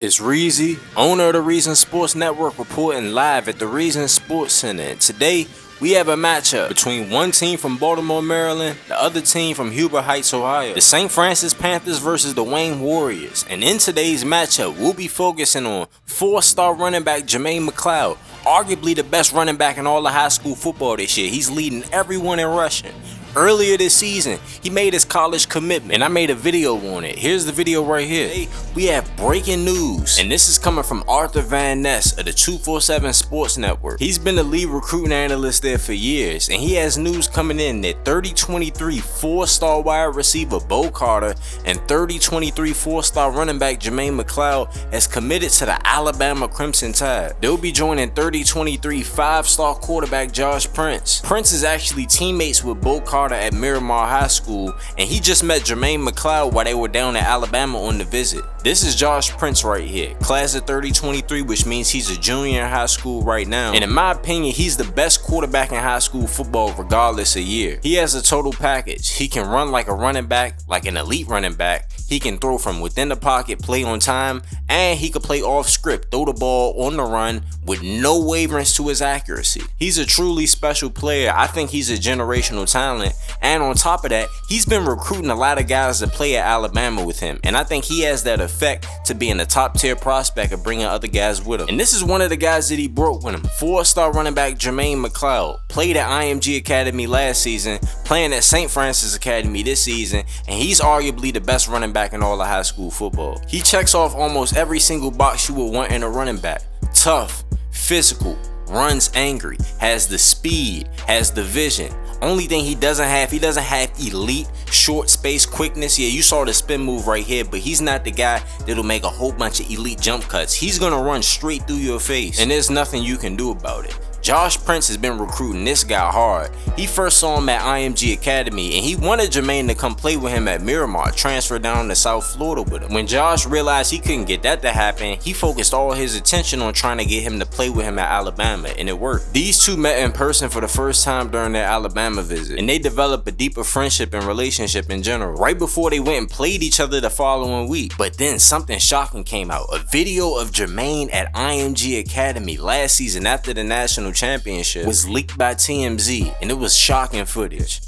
It's Reezy, owner of the Reason Sports Network, reporting live at the Reason Sports Center. And today, we have a matchup between one team from Baltimore, Maryland, the other team from Huber Heights, Ohio. The St. Francis Panthers versus the Wayne Warriors. And in today's matchup, we'll be focusing on four-star running back Jermaine McCloud, arguably the best running back in all of high school football this year. He's leading everyone in rushing. Earlier this season, he made his college commitment, and I made a video on it. Here's the video right here. Today, we have breaking news, and this is coming from Arthur Van Ness of the 247 Sports Network. He's been the lead recruiting analyst there for years, and he has news coming in that 3023 four-star wide receiver Bo Carter and 3023 four-star running back Jermaine McCloud has committed to the Alabama Crimson Tide. They'll be joining 3023 five-star quarterback Josh Prince. Prince is actually teammates with Bo Carter at Miramar High School, and he just met Jermaine McCloud while they were down at Alabama on the visit. This is Josh Prince right here, class of 3023, which means he's a junior in high school right now. And in my opinion, he's the best quarterback in high school football regardless of year. He has a total package. He can run like a running back, like an elite running back. He can throw from within the pocket, play on time, and he can play off script, throw the ball on the run with no waverance to his accuracy. He's a truly special player. I think he's a generational talent. And on top of that, he's been recruiting a lot of guys to play at Alabama with him. And I think he has that effect to being a top tier prospect of bringing other guys with him. And this is one of the guys that he brought with him. Four-star running back Jermaine McCloud. Played at IMG Academy last season, playing at St. Francis Academy this season, and he's arguably the best running back in all of high school football. He checks off almost every single box you would want in a running back. Tough, physical, runs angry, has the speed, has the vision. Only thing he doesn't have elite short space quickness. Yeah, you saw the spin move right here, but he's not the guy that'll make a whole bunch of elite jump cuts. He's gonna run straight through your face, and there's nothing you can do about it. Josh Prince has been recruiting this guy hard. He first saw him at IMG Academy, and he wanted Jermaine to come play with him at Miramar, transfer down to South Florida with him. When Josh realized he couldn't get that to happen, he focused all his attention on trying to get him to play with him at Alabama, and it worked. These two met in person for the first time during their Alabama visit, and they developed a deeper friendship and relationship in general, right before they went and played each other the following week. But then something shocking came out. A video of Jermaine at IMG Academy last season after the national championship was leaked by TMZ, and it was shocking footage.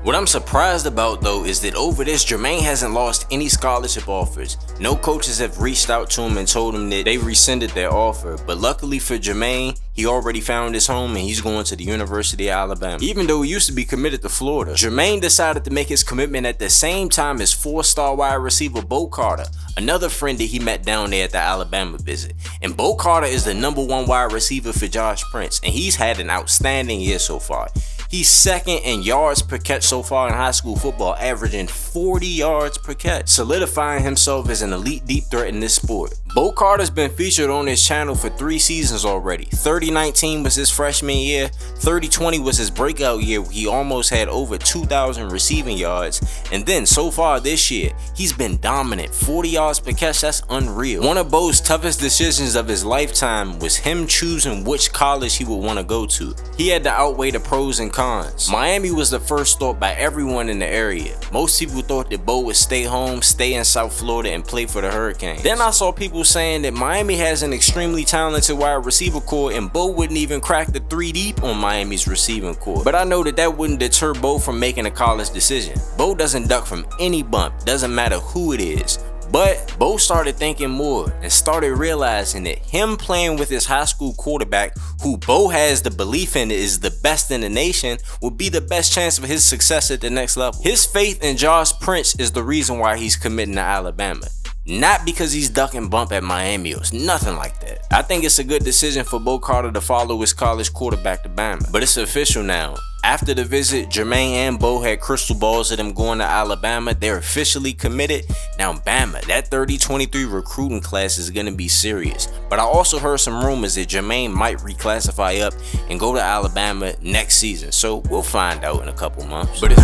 What I'm surprised about though is that over this, Jermaine hasn't lost any scholarship offers. No coaches have reached out to him and told him that they rescinded their offer, but luckily for Jermaine, he already found his home and he's going to the University of Alabama. Even though he used to be committed to Florida, Jermaine decided to make his commitment at the same time as four-star wide receiver Bo Carter, another friend that he met down there at the Alabama visit. And Bo Carter is the #1 wide receiver for Josh Prince, and he's had an outstanding year so far. He's second in yards per catch so far in high school football, averaging 40 yards per catch, solidifying himself as an elite deep threat in this sport. Bo Carter's been featured on his channel for 3 seasons already. 3019 was his freshman year, 3020 was his breakout year where he almost had over 2,000 receiving yards, and then so far this year, he's been dominant. 40 yards per catch, that's unreal. One of Bo's toughest decisions of his lifetime was him choosing which college he would want to go to. He had to outweigh the pros and cons. Miami was the first thought by everyone in the area. Most people thought that Bo would stay home, stay in South Florida, and play for the Hurricanes. Then I saw people saying that Miami has an extremely talented wide receiver core and Bo wouldn't even crack the 3 deep on Miami's receiving core. But I know that that wouldn't deter Bo from making a college decision. Bo doesn't duck from any bump, doesn't matter who it is. But Bo started thinking more and started realizing that him playing with his high school quarterback, who Bo has the belief in is the best in the nation, would be the best chance of his success at the next level. His faith in Josh Prince is the reason why he's committing to Alabama. Not because he's duck and bump at Miami or nothing like that. I think it's a good decision for Bo Carter to follow his college quarterback to Bama. But it's official now. After the visit, Jermaine and Bo had crystal balls of them going to Alabama. They're officially committed. Now Bama, that 3023 recruiting class is going to be serious. But I also heard some rumors that Jermaine might reclassify up and go to Alabama next season. So we'll find out in a couple months. But it's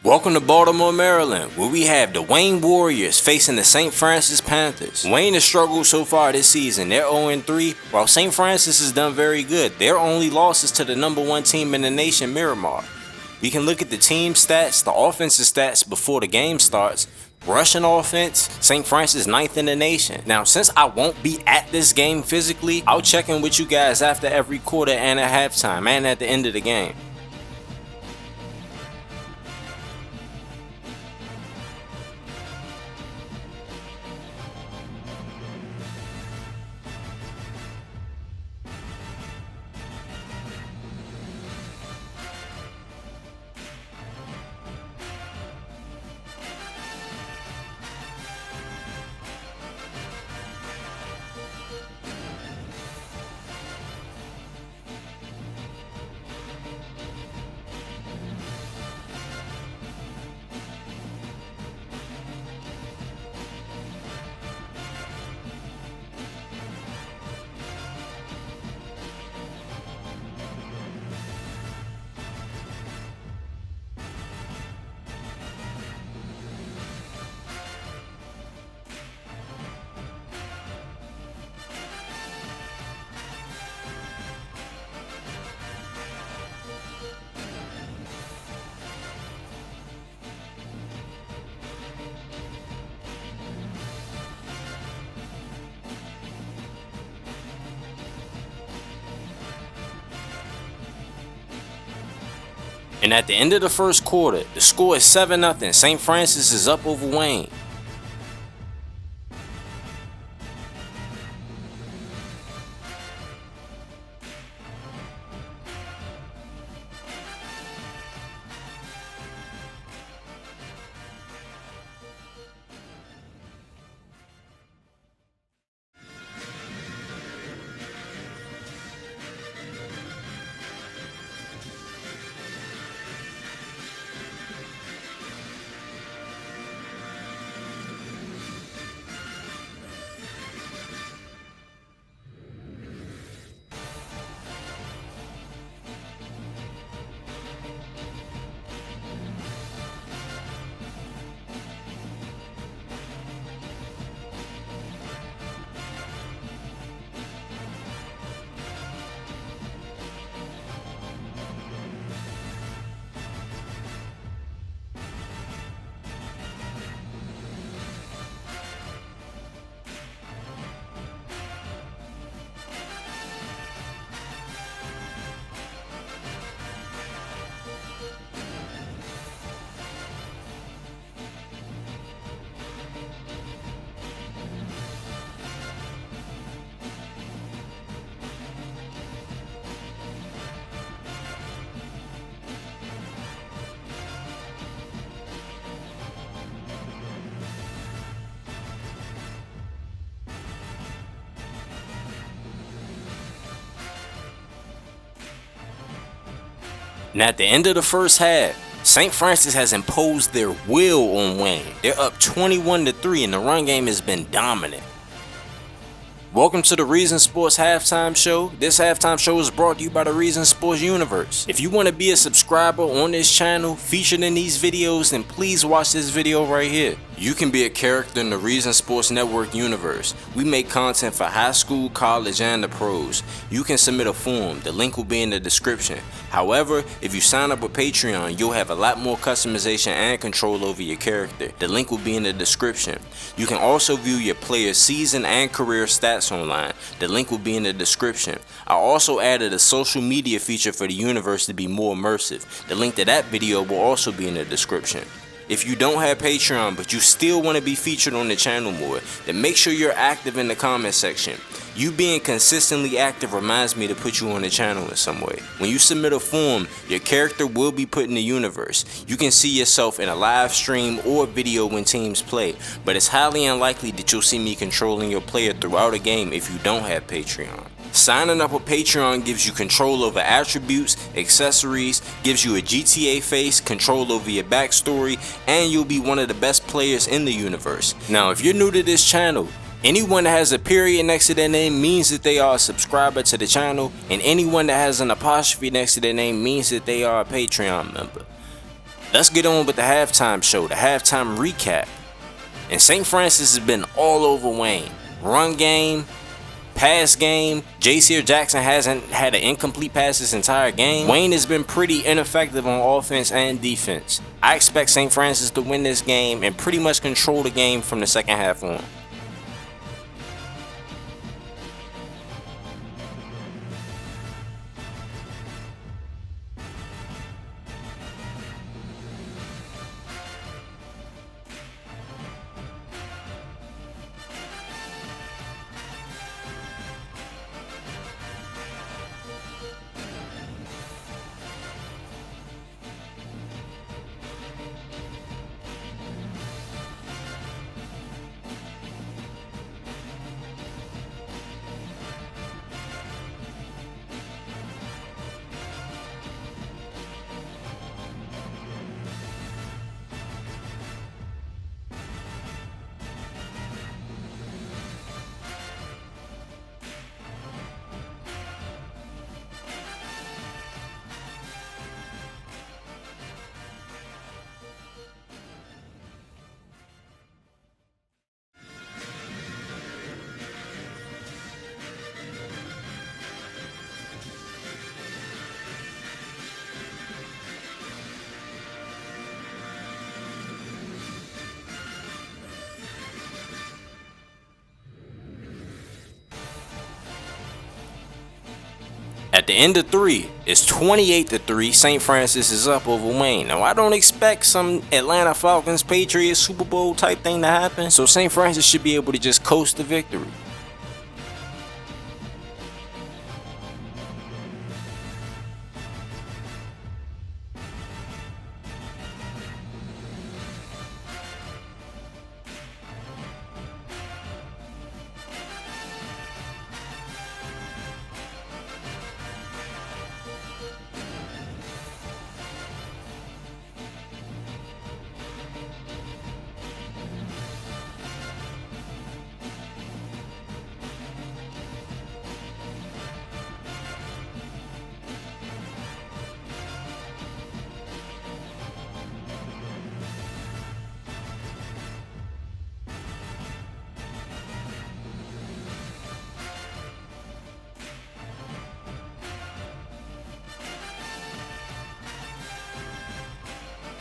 welcome to Baltimore, Maryland, where we have the Wayne Warriors facing the St. Francis Panthers. Wayne has struggled so far this season. They're 0-3, while St. Francis has done very good. Their only loss is to the #1 team in the nation, Miramar. We can look at the team stats, the offensive stats before the game starts. Rushing offense, St. Francis 9th in the nation. Now, since I won't be at this game physically, I'll check in with you guys after every quarter and at halftime and at the end of the game. And at the end of the first quarter, the score is 7-0. St. Francis is up over Wayne. And at the end of the first half, St. Francis has imposed their will on Wayne. They're up 21-3 and the run game has been dominant. Welcome to the Reason Sports Halftime Show. This halftime show is brought to you by the Reason Sports Universe. If you want to be a subscriber on this channel featured in these videos, then please watch this video right here. You can be a character in the Reason Sports Network universe. We make content for high school, college, and the pros. You can submit a form. The link will be in the description. However, if you sign up with Patreon, you'll have a lot more customization and control over your character. The link will be in the description. You can also view your player's season and career stats online. The link will be in the description. I also added a social media feature for the universe to be more immersive. The link to that video will also be in the description. If you don't have Patreon but you still want to be featured on the channel more, then make sure you're active in the comment section. You being consistently active reminds me to put you on the channel in some way. When you submit a form, your character will be put in the universe. You can see yourself in a live stream or video when teams play, but it's highly unlikely that you'll see me controlling your player throughout a game if you don't have Patreon. Signing up with Patreon gives you control over attributes, accessories, gives you a GTA face, control over your backstory, and you'll be one of the best players in the universe. Now, if you're new to this channel, anyone that has a period next to their name means that they are a subscriber to the channel, and anyone that has an apostrophe next to their name means that they are a Patreon member. Let's get on with the halftime show, the halftime recap. And St. Francis has been all over Wayne. Run game, pass game. J.C. Jackson hasn't had an incomplete pass this entire game. Wayne has been pretty ineffective on offense and defense. I expect St. Francis to win this game and pretty much control the game from the second half on. At the end of 3, it's 28-3. St. Francis is up over Wayne. Now, I don't expect some Atlanta Falcons Patriots Super Bowl type thing to happen, so St. Francis should be able to just coast the victory.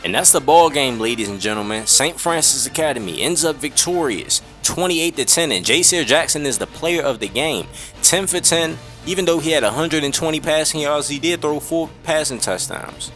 And that's the ball game, ladies and gentlemen. St. Francis Academy ends up victorious, 28-10, and J.C. Jackson is the player of the game, 10 for 10. Even though he had 120 passing yards, he did throw 4 passing touchdowns.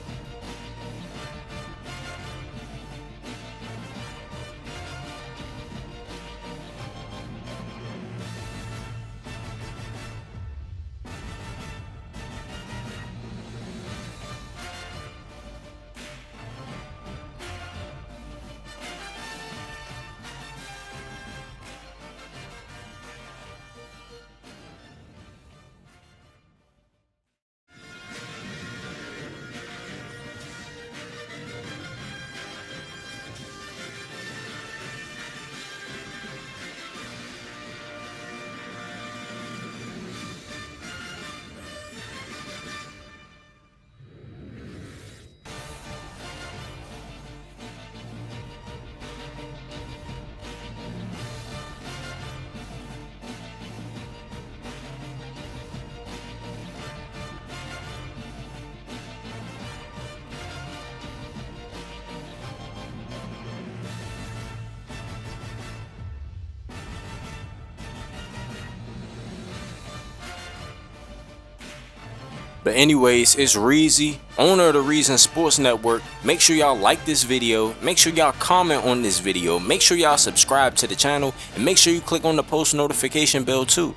But anyways, it's Reezy, owner of the Reason Sports Network. Make sure y'all like this video, make sure y'all comment on this video, make sure y'all subscribe to the channel, and make sure you click on the post notification bell too.